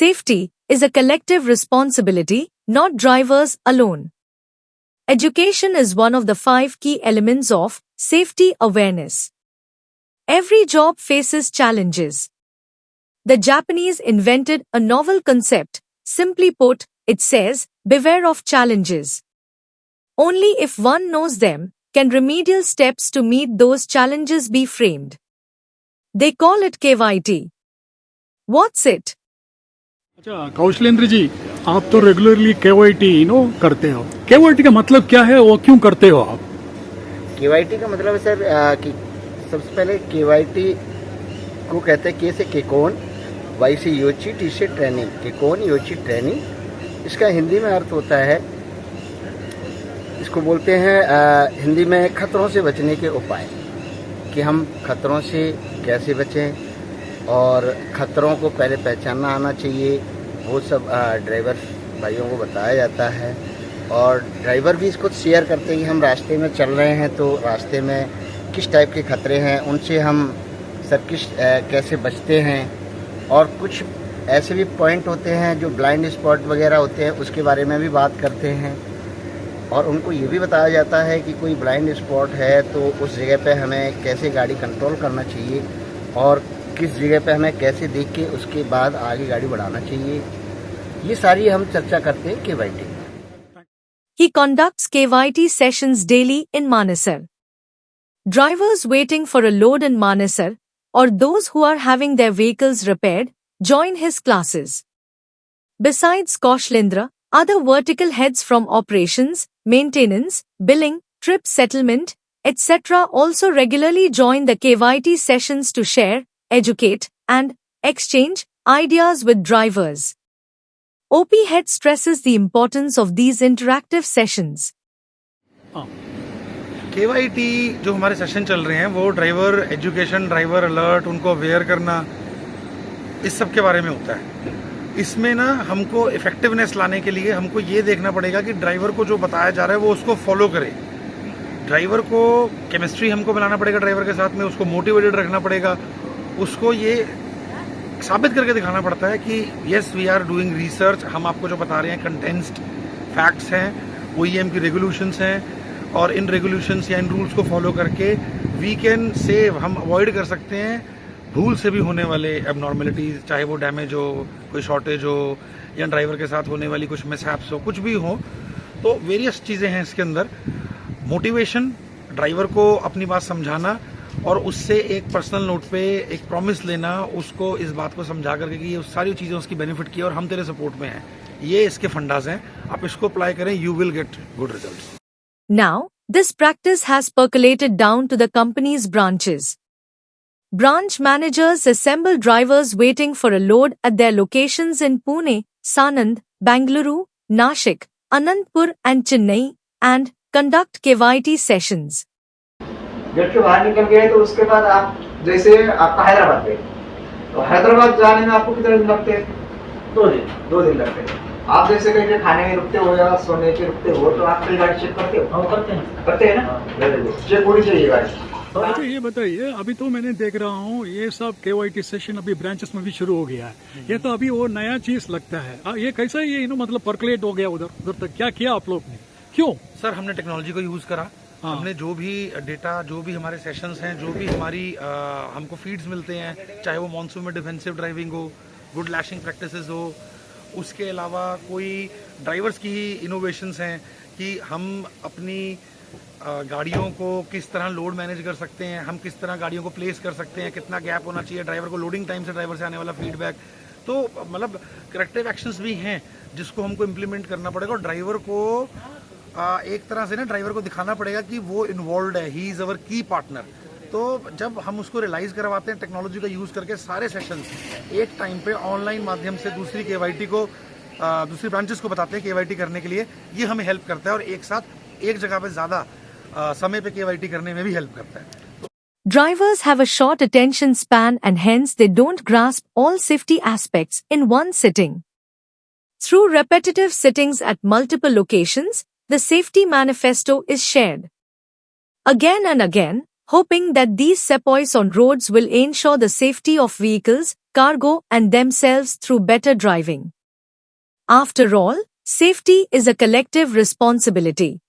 Safety is a collective responsibility, not drivers alone. Education is one of the 5 key elements of safety awareness. Every job faces challenges. The Japanese invented a novel concept. Simply put, it says, beware of challenges. Only if one knows them, can remedial steps to meet those challenges be framed. They call it KYT. What's it? अच्छा कौशलेंद्र जी, आप तो regularly केवाईटी करते हो। केवाईटी का मतलब क्या है, वो क्यों करते हो आप? केवाईटी का मतलब है सर कि सबसे पहले केवाईटी को कहते हैं के से केकोन, वाई से योची, टी से ट्रेनिंग, केकोन योची ट्रेनिंग। इसका हिंदी में अर्थ होता है, इसको बोलते हैं हिंदी में खतरों से बचने के उपाय, कि हम खतरों से कैसे बचें और खतरों को पहले पहचानना आना चाहिए। वो सब ड्राइवर भाइयों को बताया जाता है और ड्राइवर भी इसको शेयर करते हैं कि हम रास्ते में चल रहे हैं तो रास्ते में किस टाइप के खतरे हैं, उनसे हम कैसे बचते हैं। और कुछ ऐसे भी पॉइंट होते हैं जो ब्लाइंड स्पॉट वगैरह होते हैं, उसके बारे में भी बात करते हैं। और उनको ये भी बताया जाता है कि कोई ब्लाइंड स्पॉट है तो उस जगह पे हमें कैसे गाड़ी कंट्रोल करना चाहिए और किस जगह पे हमें कैसे देख के उसके बाद आगे गाड़ी बढ़ाना चाहिए। ये सारी हम चर्चा करते हैं केवाईटी। He conducts KYT sessions daily in Manesar. Drivers waiting for a load in Manesar or those who are having their vehicles repaired join his classes. Besides Koshlendra, other vertical heads from operations, maintenance, billing, trip settlement, etc. also regularly join the KYT sessions to share, educate, and exchange ideas with drivers. OP Head stresses the importance of these interactive sessions. केवाईटी जो हमारे session चल रहे हैं वो driver education, driver alert, उनको aware करना, इस सब के बारे में होता है। इसमें ना हमको इफेक्टिवनेस लाने के लिए हमको ये देखना पड़ेगा कि ड्राइवर को जो बताया जा रहा है वो उसको फॉलो करे। ड्राइवर को केमिस्ट्री हमको मिलाना पड़ेगा, ड्राइवर के साथ में उसको मोटिवेटेड रखना पड़ेगा, उसको ये साबित करके दिखाना पड़ता है कि yes we are doing research, हम आपको जो बता रहे हैं कंडेंस्ड फैक्ट्स हैं, ओईएम की रेगुलेशंस हैं और इन रेगुलेशंस या इन रूल्स को फॉलो करके वी कैन सेव, हम अवॉइड कर सकते हैं भूल से भी होने वाले एबनॉर्मलिटीज़, चाहे वो डैमेज हो, कोई शॉर्टेज हो या ड्राइवर के साथ होने वाली कुछ मिसहैप्स हो, कुछ भी हो। तो वेरियस चीज़ें हैं इसके अंदर। मोटिवेशन, ड्राइवर को अपनी बात समझाना और उससे एक पर्सनल नोट पे एक प्रॉमिस लेना, उसको इस बात को समझा करके कि ये सारी चीज़ें उसकी बेनिफिट की और हम तेरे सपोर्ट में हैं। ये इसके फंडास हैं, आप इसको अप्लाई करें, you will get good results. Now, this practice has percolated down to the company's branches. Branch managers assemble drivers waiting for a load at their locations in Pune, Sanand, Bangalore, Nashik, Anandpur and Chennai and conduct KYT sessions. Gate से बाहर निकल गए तो उसके बाद आप जैसे आपका हैदराबाद गए तो हैदराबाद जाने में आपको कितने दिन लगते हैं? 2 दिन लगते हैं। आप जैसे कहीं खाने में रुकते हो या सोने के रुकते हो तो आप कई गाड़ी चेक करते हो? करते हैं ना, चेक होनी चाहिए गाड़ी। अच्छा ये बताइए, अभी तो मैंने देख रहा हूँ ये सब केवाईटी सेशन अभी ब्रांचेस में भी शुरू हो गया है, ये तो अभी वो नया चीज लगता है। ये कैसा ये मतलब परकुलेट हो गया उधर तक, क्या किया आप लोग ने, क्यों? सर हमने टेक्नोलॉजी को यूज़ करा। हमने जो भी डेटा, जो भी हमारे सेशंस हैं, जो भी हमारी हमको फीड्स मिलते हैं, चाहे वो मॉनसून में डिफेंसिव ड्राइविंग हो, गुड लैशिंग प्रैक्टिसेस हो, उसके अलावा कोई ड्राइवर्स की ही इनोवेशंस हैं कि हम अपनी गाड़ियों को किस तरह लोड मैनेज कर सकते हैं, हम किस तरह गाड़ियों को प्लेस कर सकते हैं, कितना गैप होना चाहिए ड्राइवर को, लोडिंग टाइम से ड्राइवर से आने वाला फीडबैक। तो मतलब करेक्टिव एक्शंस भी हैं जिसको हमको इम्प्लीमेंट करना पड़ेगा और ड्राइवर को एक तरह से ना ड्राइवर को दिखाना पड़ेगा कि वो इन्वॉल्व है, ही इज़ अवर की पार्टनर। तो जब हम उसको रियलाइज़ करवाते हैं टेक्नोलॉजी का यूज़ करके, सारे सेशंस एक टाइम पे ऑनलाइन माध्यम से दूसरी केवाईटी को, दूसरी ब्रांचेस को बताते हैं केवाईटी करने के लिए, ये हमें हेल्प करता है और एक साथ एक जगह पे ज़्यादा समय पे केवाईटी करने में भी हेल्प करता है। Drivers have a short attention span and hence they don't grasp all safety aspects in one sitting. Through repetitive sittings at multiple locations, the safety manifesto is shared again and again, hoping that these sepoys on roads will ensure the safety of vehicles, cargo, and themselves through better driving. After all, safety is a collective responsibility.